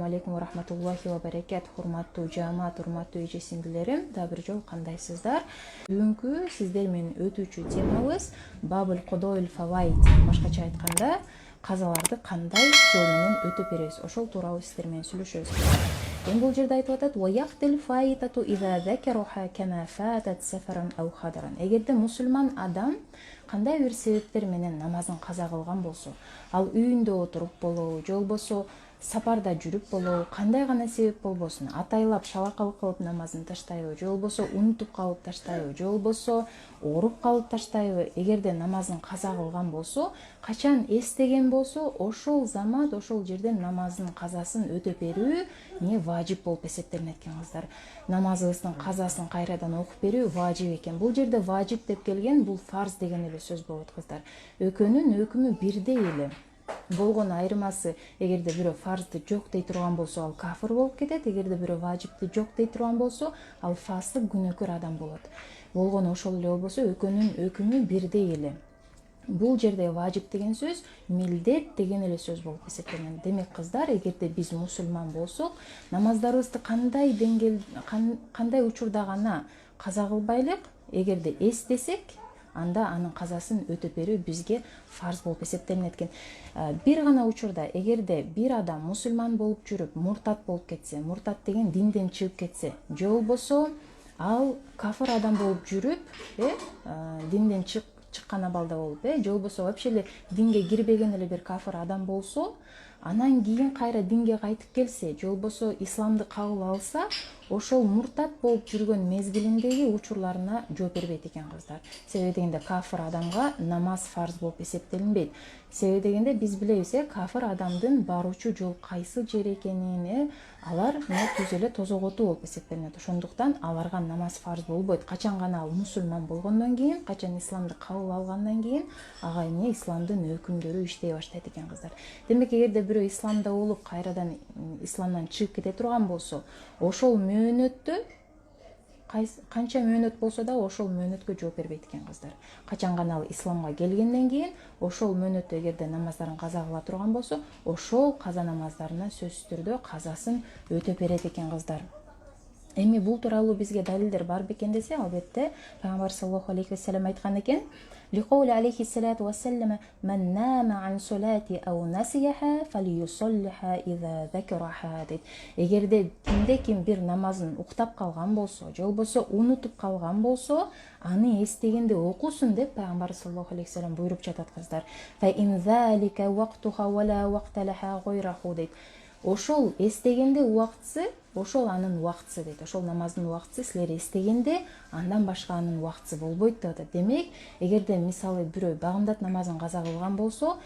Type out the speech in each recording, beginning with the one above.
Ассаламу алейкум ва рахматуллахи ва баракат. Урматтуу жамаат, урматтуу эже сиңдилерим, да бир жол кандайсыздар? Бүгүнкү сиздер менен өтүүчү темабыз Бабул Кодоил Фавайд. Башкача айтканда, казаларды кандай жол менен өтөп беребиз? Ошол тууралуу сиздер менен сүйлөшөбүз. Бул жерде айтып атат: "Ва яхтил фаитату иза закаруха кама фатат сафаран ау хадаран." Эгерде мусулман адам кандай бир себептер менен намазын каза кылган болсо, ал үйүндө отуруп болобу, же болбосо сапарда жүрүп болобу, кандай гана себеп болбосун, атайлап шалакалык кылып намазын таштайбы, же болбосо унутуп калып таштайбы, же болбосо ооруп калып таштайбы, эгерде намазын каза кылган болсо, качан эстеген болсо, ошол замат, ошол жерден намазын казасын өтөп берүү не важип болуп эсептелинет экен кыздар. Намазыбыздын казасын кайрадан окуп берүү важип экен. Бул жерде важип деп келген, бул фарз деген эле сөз болот кыздар. Экөөнүн өкүмү бирдей эле. Болгон айырмасы, эгерде бирөө фарзды жок дей турган болсо, ал кафир болуп кетет, эгерде бирөө важипти жок дей турган болсо, ал фасык, күнөөкөр адам болот. Болгону ошол эле болбосо, экөөнүн өкүмү бирдей эле. Бул жерде важип деген сөз милдет деген эле сөз болуп эсептелинет. Демек кыздар, эгерде биз мусулман болсок, намаздарыбызды кандай учурда гана каза кылбайлык, эгерде эстесек, анда анын казасын өтөп берүү бизге фарз болуп эсептелинет экен. Бир гана учурда, эгерде бир адам мусулман болуп жүрүп муртат болуп кетсе, муртат деген динден чыгып кетсе, же болбосо ал кафир адам болуп жүрүп, динден чыккан абалда болуп, же болбосо вообще эле динге кирбеген эле бир кафир адам болсо, анан кийин кайра динге кайтып келсе, же болбосо исламды кабыл алса, ошол муртат болуп жүргөн мезгилиндеги учурларына жооп бербейт экен кыздар. Себеби дегенде кафир адамга намаз фарз болуп эсептелинбейт. Себеби дегенде биз билебиз, кафир адамдын баруучу жол кайсы жер экенин алар түз эле тозоготу болуп эсептелинет. Ошондуктан аларга намаз фарз болбойт. Качан гана ал мусулман болгондон кийин, качан исламды кабыл алгандан кийин, ага эмне исламдын өкүмдөрү иштей баштайт экен кыздар. Демек эгерде бирөө исламда болуп кайрадан исламдан чыгып кете турган болсо, ошол мөөнөттө канча мөөнөт болсо да ошол мөөнөткө жооп бербейт экен кыздар. Качан гана ал исламга келгенден кийин, ошол мөөнөттө эгерде намаздарын каза кыла турган болсо, ошол каза намаздарына сөзсүз түрдө казасын өтөп берет экен кыздар. Эми бул тууралуу бизге далилдер бар бекен десе, албетте Пайгамбар саллаллаху алейхи вассалам айткан экен: "Лиқаули алейхи салату вассалам, ман нама ан солати ау насияха фалюсаллиха иза закараха." дейт. Эгерде ким бир намазын уктап калган болсо, же болбосо унутуп калган болсо, аны эстегенде окусун деп Пайгамбар саллаллаху алейхи вассалам буйруп жатат кыздар. Фа ин залика вактуха ва ла вакталаха гайраху дейт. Ошол эстегенде убактысы, ошол анын убактысы дейт. Ошол намаздын убактысы силер эстегенде, андан башка анын убактысы болбойт деп атат. Демек, эгерде мисалы бирөө багымдат намазын каза кылган болсо,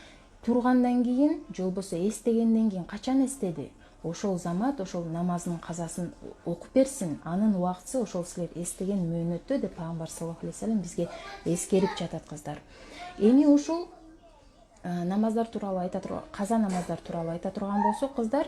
тургандан кийин, же болбосо эстегенден кийин качан эстеди? Ошол замат, ошол намаздын казасын окуп берсин. Анын убактысы ошол силер эстеген мөөнөттө деп Пайгамбар саллаллаху алейхи вассалам бизге эскерип жатат кыздар. Эми ошол намаздар тууралуу каза намаздар тууралуу айта турган болсок кыздар,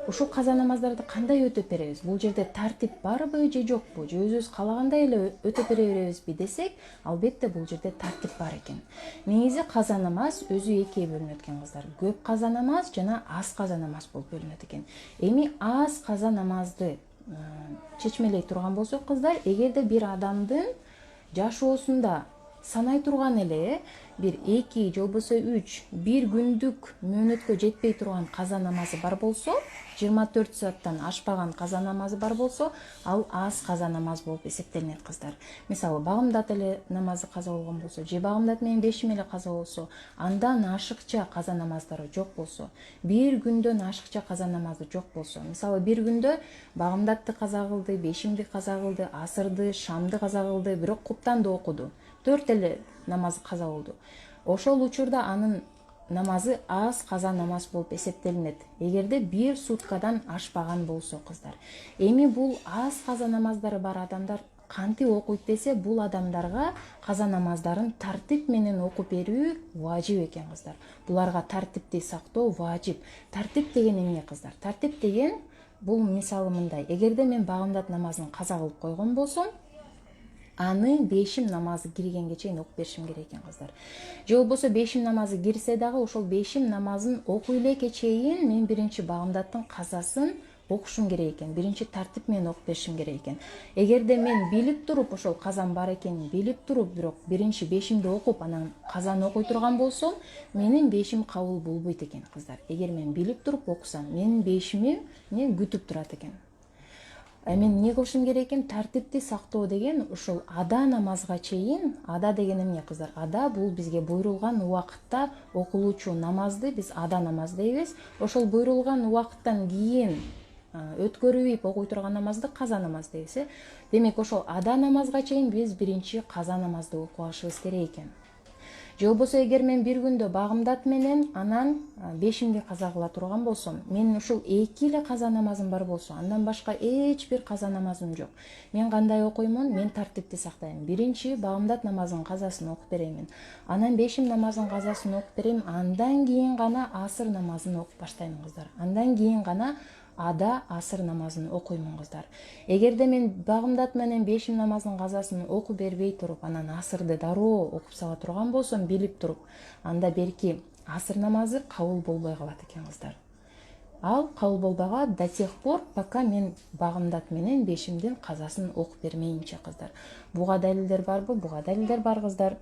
ушул каза намаздарды кандай өтөп беребиз? Бул жерде тартип барбы же жокпу? Же өзүбүз каалагандай эле өтөп бере беребизби десек, албетте бул жерде тартип бар экен. Негизи каза намаз өзү экиге бөлүнөт экен кыздар. Көп каза намаз жана аз каза намаз болуп бөлүнөт экен. Эми аз каза намазды чечмелей турган болсок кыздар, эгерде бир адамдын жашоосунда санай турган эле бир 2 же болбосо 3 бир күндүк мөөнөткө жетпей турган каза намазы бар болсо, 24 сааттан ашпаган каза намазы бар болсо, ал аз каза намаз болуп эсептелинет кыздар. Мисалы, багымдат эле намазы каза болгон болсо, же багымдат менен бешим эле каза болсо, андан ашыкча каза намаздары жок болсо, бир күндөн ашыкча каза намазы жок болсо, мисалы бир күндө багымдатты каза кылды, бешимди каза кылды, асырды, шамды каза кылды, бирок куптанды окуду, 4 эле намаз каза болду. Ошол учурда анын намазы аз каза намаз болуп эсептелинет. Эгерде бир суткадан ашпаган болсо кыздар. Эми бул аз каза намаздары бар адамдар кантип окуйт десе, бул адамдарга каза намаздарын тартип менен окуп берүү важип экен кыздар. Буларга тартипти сактоо важип. Тартип деген эмне кыздар? Тартип деген бул мисалы мындай: эгерде мен багымдат намазын каза кылып койгон болсом, аны бешим намазы киргенге чейин окуп беришим керек экен кыздар. Же болбосо бешим намазы кирсе дагы ошол бешим намазын окуй элеке чейин мен биринчи багымдаттын казасын окушум керек экен. Биринчи тартип менен окуп беришим керек экен. Эгерде мен билип туруп ошол казан бар экенин билип туруп, бирок биринчи бешимди окуп анан казаны окуй турган болсом, менин бешим кабыл болбойт экен кыздар. Эгер мен билип туруп окусам, менин бешимим эмне күтүп турат экен. Мен эмне кылышым керек экен? Тартипти сактоо деген ушул ада намазга чейин, ада деген эмне кыздар? Ада бул бизге буйрулган убакытта окулуучу намазды биз ада намаз дейбиз. Ошол буйрулган убакыттан кийин өткөрүп окуй турган намазды каза намаз дейбиз. Демек ошол ада намазга чейин биз биринчи каза намазды окуп алышыбыз керек экен. Же болбосо эгер мен бир күндө багымдат менен анан бешимди каза кыла турган болсом, мен ушул эки эле каза намазым бар болсо, андан башка эч бир каза намазым жок. Мен кандай окуймун? Мен тартипти сактайм. Биринчи багымдат намазынын казасын окуп береймин. Анан бешим намазынын казасын окуп берейм. Андан кийин гана асыр намазын окуп баштайм кыздар. Андан кийин гана ада асыр намазын окуймун кыздар. Эгерде мен багымдат менен бешим намазынын казасын окуп бербей туруп, анан асырды дароо окуп сала турган болсом, билип туруп, анда берки асыр намазы кабыл болбой калат экен кыздар. Ал кабыл болбаган до тех пор, пока мен багымдат менен бешимдин казасын окуп бермейинче кыздар. Буга далилдер барбы? Буга далилдер бар кыздар.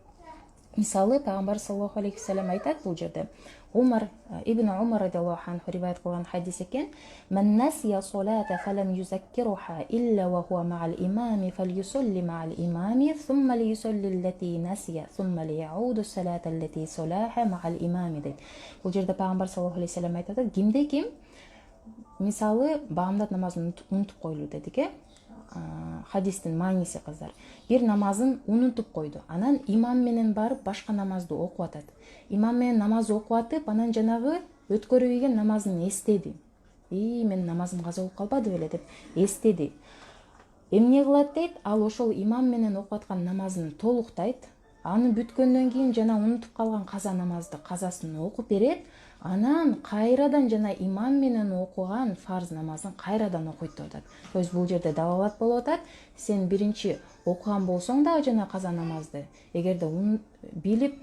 Мисалы пайгамбар саллаллаху алейхи вассалам айтат бул жерде. Умар ибн Умар радиаллаху анху риваят кылган хадис экен. Ман насия салата фалам юзаккируха илля ва хуа ма'ал имами фальюсалли ма'ал имами сумма лiyusalli allati насия сумма лияуду салата allati салаха ма'ал имами дейт. Бул жерде пайгамбар саллаллаху алейхи вассалам айтат, кимде ким мисалы багымдат намазын унутуп койлу дедик. Хадистин мааниси кыздар. Бир намазын унутуп койду. Анан имам менен барып башка намазды окуп атат. Имам менен намаз окуп атып, анан жанагы өткөрүбөгөн намазын эстеди. Мен намазым каза болуп калбады беле деп эстеди. Эмне кылат дейт? Ал ошол имам менен окуп аткан намазын толуктайт. Аны бүткөндөн кийин жана унутуп калган каза намазды казасын окуп берет. Анан кайрадан жана имам менен окуган фарз намазын кайрадан окуйт деп атат. То есть бул жерде далалат болуп атат. Сен биринчи окуган болсоң да жана каза намазды, эгерде билип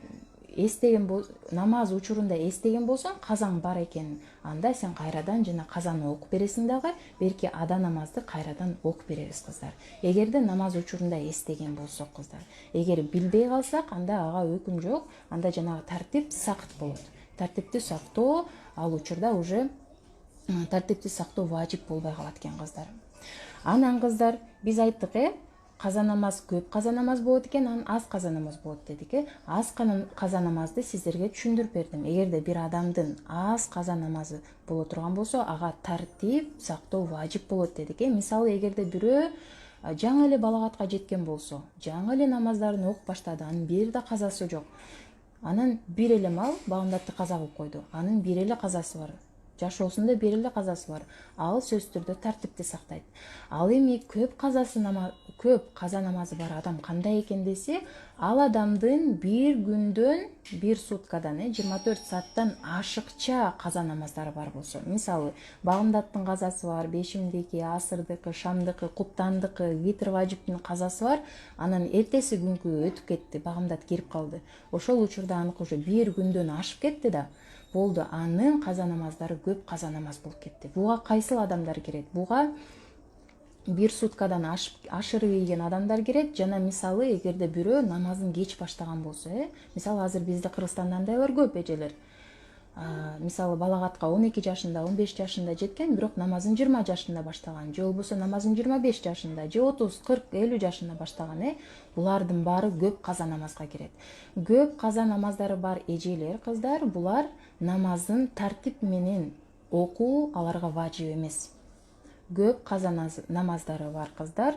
эстеген намаз учурунда эстеген болсоң, казаң бар экен, анда сен кайрадан жана казаны окуп бересиң дагы, берки ада намазды кайрадан окуп беребиз кыздар. Эгерде намаз учурунда эстеген болсок кыздар. Эгер билбей калсак, анда ага өкүм жок, анда жанагы тартип сакыт болот. Тартипти сактоо ал учурда уже тартипти сактоо важип болбой калат экен кыздар. Анан кыздар биз айттык, каза намаз көп каза намаз болот экен, анан аз каза намаз болот дедик. Аз каза намазды сиздерге түшүндүрүп бердим. Эгерде бир адамдын аз каза намазы боло турган болсо, ага тартип сактоо важип болот дедик. Мисалы эгерде бирөө жаңы эле балагатка жеткен болсо, жаңы эле намаздарын окуп баштады, анын бир да казасы жок. Анан бир эле мал багымдатты каза кылып койду. Анын бир эле казасы бар. Жашоосунда бир эле казасы бар. Ал сөзсүз түрдө тартипти сактайт. Ал эми көп каза намазы бар адам кандай экен десе, ал адамдын бир күндөн, бир суткадан, 24 сааттан ашыкча каза намаздары бар болсо. Мисалы, багымдаттын казасы бар, бешимдики, асырдыкы, шамдыкы, куптандыкы, витр важиптин казасы бар. Анан эртеси күнгү өтүп кетти, багымдат кирип калды. Ошол учурда аныкы уже бир күндөн ашып кетти да, болду, анын каза намаздары көп каза намаз болуп кетти. Буга кайсыл адамдар кирет? Буга бир суткадан ашырып ийген адамдар кирет. Жана мисалы эгерде бирөө намазын кеч баштаган болсо, мисалы азыр бизде Кыргызстанда андай бар, көп эжелер. Мисалы балагатка 12 жашында, 15 жашында жеткен, бирок намазын 20 жашында баштаган, же болбосо намазын 25 жашында, же 30, 40, 50 жашында баштаган, булардын баары көп каза намазга кирет. Көп каза намаздары бар эжелер, кыздар, булар намазын тартип менен окуу аларга важип эмес. Көп каза намаздары бар кыздар,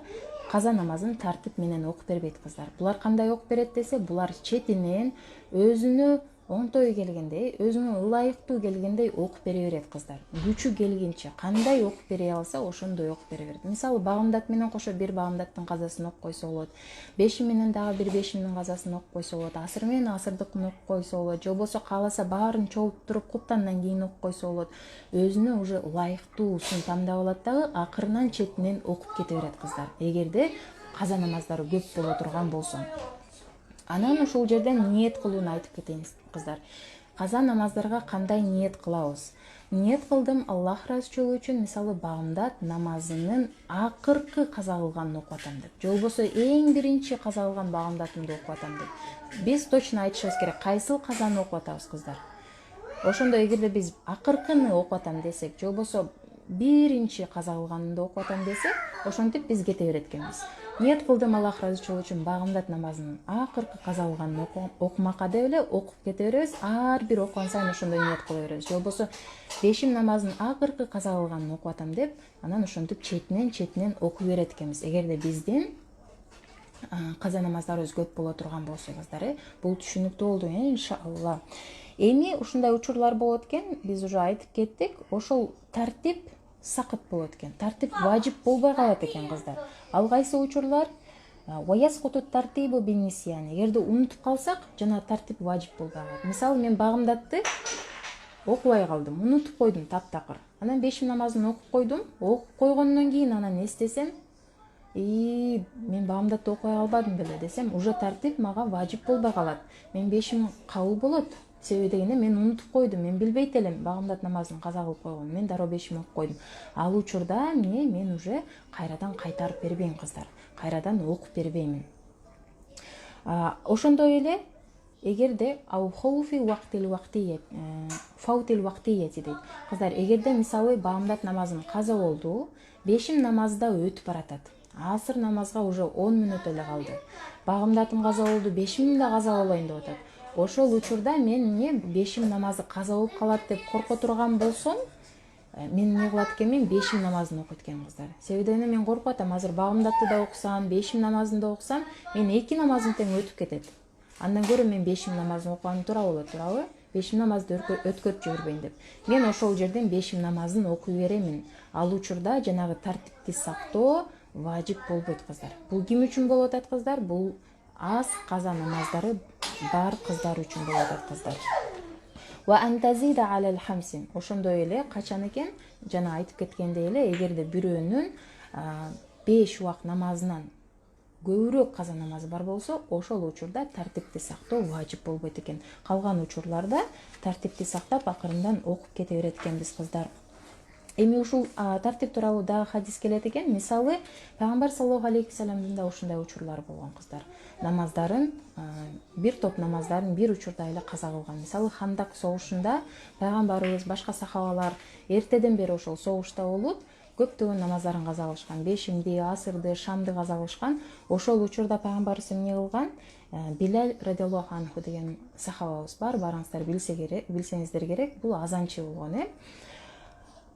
каза намазын тартип менен окуп бербейт кыздар. Булар кандай окуп берет десе, булар четинен өзүнө оңтой келгендей, өзүнө ылайыктуу келгендей окуп бере берет кыздар. Күчү келгенче кандай окуп бере алса, ошондой окуп бере берет. Мисалы, багымдат менен кошо бир багымдаттын казасын окуп койсо болот. Бешим менен дагы бир бешимдин казасын окуп койсо болот. Асыр менен асырдыкын окуп койсо болот. Же болбосо кааласа баарын чогулуп туруп куптандан кийин окуп койсо болот. Өзүнө уже ылайыктуусун тандап алат дагы, акырынан четинен окуп кете берет кыздар. Эгерде каза намаздары көп боло турган болсо. Анан ушул жерден ниет кылууну айтып кетейин кыздар. Каза намаздарга кандай ниет кылабыз? Ниет кылдым Аллах ыраазычылыгы үчүн, мисалы багымдат намазынын акыркы каза кылганын окуп атам деп, же болбосо эң биринчи каза кылган багымдатымды окуп атам деп. Биз точно айтышыбыз керек, кайсыл казаны окуп атабыз кыздар. Ошондо эгерде биз акыркыны окуп атам десек, же болбосо биринчи каза кылганымды окуп атам десек, ошентип биз кете берет экенбиз. Ниет кылдым Аллах ыраазычылыгы үчүн багымдат намазынын акыркы каза кылганын окумакка деп эле окуп кете беребиз. Ар бир окуган сайын ошондой ниет кыла беребиз. Же болбосо бешим намазынын акыркы каза кылганын окуп атам деп, анан ошентип четинен окуп берет экенбиз. Эгерде биздин каза намаздарыбыз көп боло турган болсо кыздар, бул түшүнүктүү болду иншалла. Эми ушундай учурлар болот экен, биз уже айтып кеттик. Ошол тартип сакыт болот экен. Тартип важип болбой калат экен кыздар. Ал кайсы учурлар? Ваяскутут тартибу биннисиян. Эгерде унутуп калсак, жана тартип важип болбой калат. Мисалы, мен багымдатты окубай калдым, унутуп койдум таптакыр. Анан бешим намазын окуп койдум. Окуп койгондон кийин анан эстесем, мен багымдатты окубай калбадым беле десем, уже тартип мага важип болбой калат. Мен бешим кабыл болот. Себеби дегенде мен унутуп койдум, мен билбейт элем багымдат намазын каза кылып койгон. Мен дароо бешим окуп койдум. Ал учурда мен уже кайрадан кайтарып бербейм кыздар. Кайрадан окуп бербеймин. Ошондой эле эгерде аухауфи вактил вактият, фаутил вактияти дейт. Кыздар, эгерде мисалы багымдат намазым каза болду, бешим намазда өтүп баратат. Асыр намазга уже 10 мүнөт эле калды. Багымдатым каза болду, бешимим да каза болоюн деп атат. Ошол учурда мен бешим намазы каза болуп калат деп корко турган болсом, мен эмне кылат экенмин? Бешим намазын окуйт экенмин кыздар. Себеби дегенде мен коркуп атам, азыр багымдатты да окусам, бешим намазын да окусам, мен эки намазым тең өтүп кетет. Андан көрө мен бешим намазын окуган туура болот, туурабы? Бешим намазды өткөрүп жибербейин деп. Мен ошол жерден бешим намазын окуй беремин. Ал учурда жанагы тартипти сактоо важип болбойт кыздар. Бул ким үчүн болуп атат кыздар? Бул аз каза намаздары бар кыздар үчүн болуп атат кыздар. Ва антазида алал хамсин. Ошондой эле качан экен? Жана айтып кеткендей эле, эгерде бирөөнүн 5 убак намазынан көбүрөөк каза намазы бар болсо, ошол учурда тартипти сактоо важип болбойт экен. Калган учурларда тартипти сактап акырындан окуп кете берет экенбиз кыздар. Эми ушул тартип тууралуу дагы хадис келет экен. Мисалы, Пайгамбар саллаллаху алейхи вассаламдын да ушундай учурлар болгон кыздар. Намаздарын, бир топ намаздарын бир учурда эле каза кылган. Мисалы, Хандак согушунда Пайгамбарыбыз, башка сахабалар эртеден бери ошол согушта болуп, көптөгөн намаздарын каза кылышкан. Бешимди, асырды, шамды каза кылышкан. Ошол учурда Пайгамбарыбыз эмне кылган? Билал радиаллаху анху деген сахабабыз бар. Барыңыздар билсеңиздер керек. Бул азанчы болгон,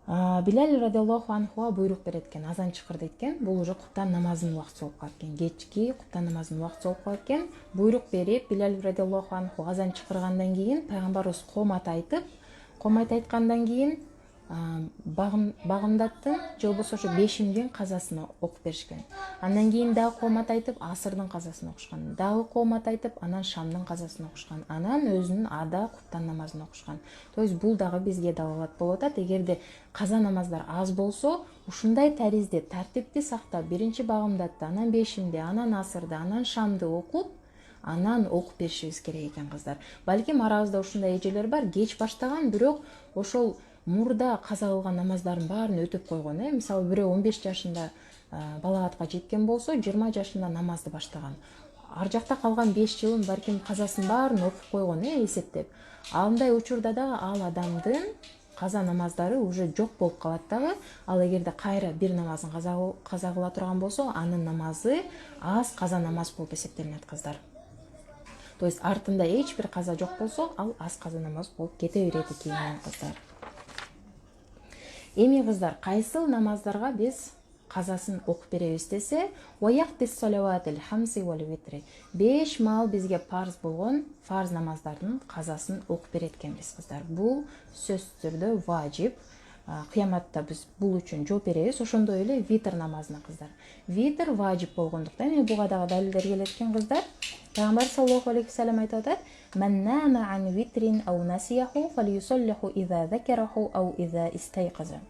Билал радиаллаху анхуга буйрук берет экен, азан чыкыр дейт экен. Бул уже куптан намазынын убактысы болуп калат экен. Кечки куптан намазынын убактысы болуп калат экен. Буйрук берип, Билал радиаллаху анху азан чыкыргандан кийин Пайгамбарыбыз комат айткандан кийин багымдаттын же болбосо ошо бешимдин казасын окуп беришкен. Андан кийин дагы комат айтып, асырдын казасын окушкан. Дагы комат айтып, анан шамдын казасын окушкан. Анан өзүнүн ада куптан намазын окушкан. То есть бул дагы бизге далалат болуп атат. Эгерде каза намаздар аз болсо, ушундай таризде тартипти сактап, биринчи багымдатты, анан бешимди, анан асырды, анан шамды окуп, анан окуп беришибиз керек экен кыздар. Балким арабызда ушундай эжелер бар, кеч баштаган, бирок ошол мурда каза кылган намаздардын баарын өтөп койгон. Мисалы, бирөө 15 жашында балагатка жеткен болсо, 20 жашында намазды баштаган. Ар жакта калган 5 жылын балким казасын баарын окуп койгон, эсептеп. Андай учурда дагы ал адамдын каза намаздары уже жок болуп калат дагы. Ал эгерде кайра бир намазын каза кыла турган болсо, анын намазы аз каза намаз болуп эсептелинет кыздар. То есть артында эч бир каза жок болсо, ал аз каза намаз болуп кете берет экен кыздар. Эми кыздар, кайсыл намаздарга биз казасын окуп беребиз десе, ваяктис салаватил хамси вал витри. 5 маал бизге парз болгон фарз намаздардын казасын окуп берет экенбиз кыздар. Бул сөзсүз түрдө важип. Кыяматта биз бул үчүн жооп беребиз. Ошондой эле витр намазына кыздар. Витр важип болгондуктан эми буга дагы далилдер келет экен кыздар. Пайгамбар саллаллаху алейхи вассалам айтып атат: "Ман нама ан витрин ау насияху фалюсаллиху иза закараху ау иза истайқаза."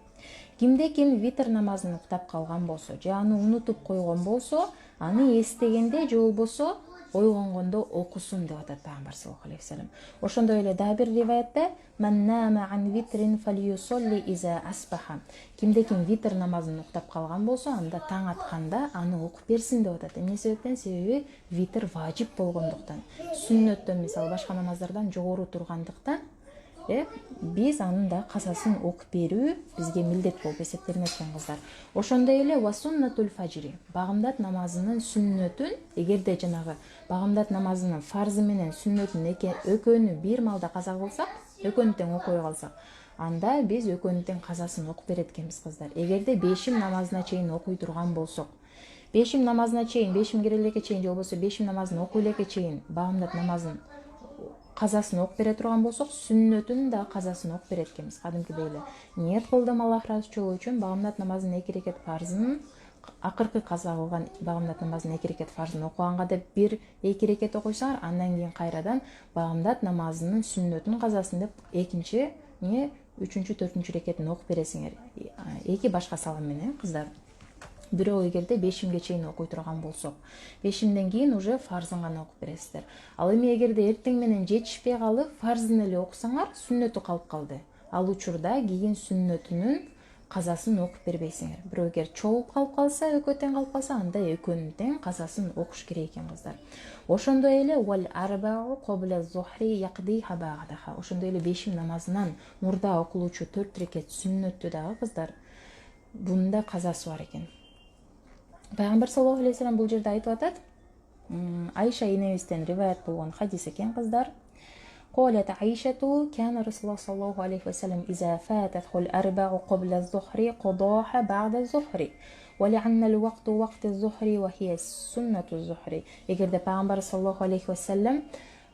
Кимде ким витр намазын уктап калган болсо же аны унутуп койгон болсо, аны эстегенде же болбосо ойгонгондо окусун деп атат пайгамбар саллаллаху алейхи вассалам. Ошондой эле дагы бир риваятта ман нама ан витрин фалюсолли иза асбаха. Кимде ким витр намазын уктап калган болсо, анда таң атканда аны окуп берсин деп атат. Эмне себептен? Себеби витр важип болгондуктан. Сүннөттөн, мисалы башка намаздардан жогору тургандыктан, биз анын да казасын окуп берүү бизге милдет болуп эсептелинет экен кыздар. Ошондой эле васуннатул фажри, багымдат намазынын сүннөтүн, эгерде жанагы багымдат намазынын фарзы менен сүннөтүн экөөнү бир маалда каза кылсак, экөөнү тең окуй калсак, анда биз экөөнү тең казасын окуп берет экенбиз кыздар. Эгерде бешим намазына чейин окуй турган болсок, бешим намазына чейин, бешим кирелекке чейин же болбосо бешим намазын окуй элекке чейин багымдат намазын казасын окуп бере турган болсок, сүннөтүн да казасын окуп берет экенбиз. Кадимкидей эле ниет кылдым Аллах ыраазычылыгы үчүн багымдат намазынын 2 рекет фарзын, акыркы каза кылган багымдат намазынын 2 рекет фарзын окуганга деп 1-2 рекет окуйсаңар, андан кийин кайрадан багымдат намазынын сүннөтүн казасын деп экинчи, 3-чү, 4-чү рекетин окуп бересиңер. Эки башка салым менен кыздар. Бирок эгерде бешимге чейин окуй турган болсок, бешимден кийин уже фарзын гана окуп бересиздер. Ал эми эгерде эртең менен жетишпей калып, фарзын эле окусаңар, сүннөтү калып калды. Ал учурда кийин сүннөтүнүн казасын окуп бербейсиңер. Бирок эгер чогулуп калып калса, экөө тең калып калса, анда экөөнүн тең казасын окуш керек экен кыздар. Ошондой эле вал арбау кобла зухри якдиха ба'даха. Ошондой эле бешим намазынан мурда окулуучу 4 рекет сүннөттү дагы кыздар, бунда казасы бар экен. Пайгамбар саллаллаху алейхи вассалам бул жерде айтып атат. Айша энебизден риваят болгон хадис экен кыздар. قالت عائشة كان رسول الله صلى الله عليه وسلم إذا فاتته الأربع قبل الظهر قضاها بعد الظهر ولأن الوقت وقت الظهر وهي سنة الظهر. Эгерде пайгамбар саллаллаху алейхи вассалам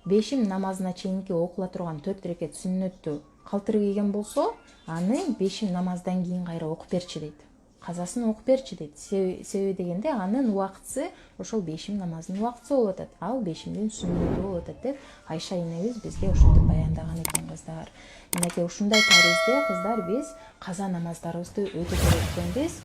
бешим намазына чейинки окула турган 4 рекет сүннөттү калтырып ийген болсо, аны бешим намаздан кийин кайра окуп берчи дейт. Казасын окуп берчи дейт. Себеби дегенде анын убактысы ошол бешим намазынын убактысы болуп атат. Ал бешимдин сүннөтү болуп атат деп Айша энебиз бизге ошентип баяндаган экен кыздар. Мынакей ушундай таризде кыздар биз каза намаздарыбызды өтө көрөт экенбиз.